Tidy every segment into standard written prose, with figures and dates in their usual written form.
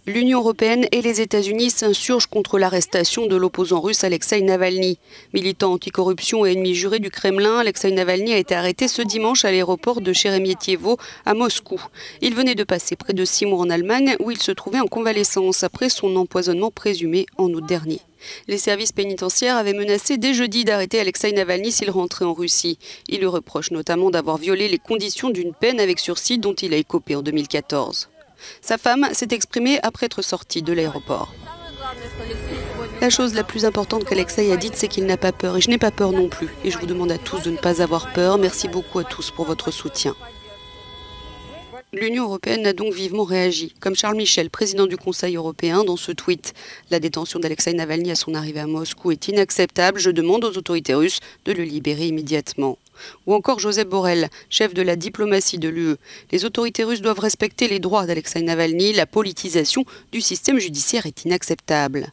L'Union européenne et les États-Unis s'insurgent contre l'arrestation de l'opposant russe Alexeï Navalny. Militant anticorruption et ennemi juré du Kremlin, Alexeï Navalny a été arrêté ce dimanche à l'aéroport de Sheremetyevo à Moscou. Il venait de passer près de 6 mois en Allemagne où il se trouvait en convalescence après son empoisonnement présumé en août dernier. Les services pénitentiaires avaient menacé dès jeudi d'arrêter Alexeï Navalny s'il rentrait en Russie. Il lui reproche notamment d'avoir violé les conditions d'une peine avec sursis dont il a écopé en 2014. Sa femme s'est exprimée après être sortie de l'aéroport. La chose la plus importante qu'Alexeï a dite, c'est qu'il n'a pas peur. Et je n'ai pas peur non plus. Et je vous demande à tous de ne pas avoir peur. Merci beaucoup à tous pour votre soutien. L'Union européenne a donc vivement réagi, comme Charles Michel, président du Conseil européen, dans ce tweet. La détention d'Alexeï Navalny à son arrivée à Moscou est inacceptable. Je demande aux autorités russes de le libérer immédiatement. Ou encore Josep Borrell, chef de la diplomatie de l'UE. Les autorités russes doivent respecter les droits d'Alexeï Navalny. La politisation du système judiciaire est inacceptable.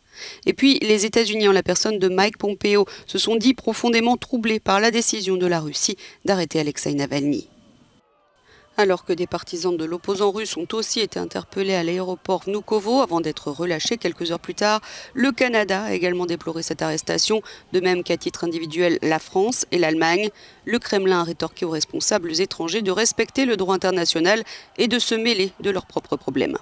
Et puis, les États-Unis, en la personne de Mike Pompeo, se sont dit profondément troublés par la décision de la Russie d'arrêter Alexeï Navalny. Alors que des partisans de l'opposant russe ont aussi été interpellés à l'aéroport Vnukovo avant d'être relâchés quelques heures plus tard, le Canada a également déploré cette arrestation, de même qu'à titre individuel la France et l'Allemagne. Le Kremlin a rétorqué aux responsables étrangers de respecter le droit international et de se mêler de leurs propres problèmes.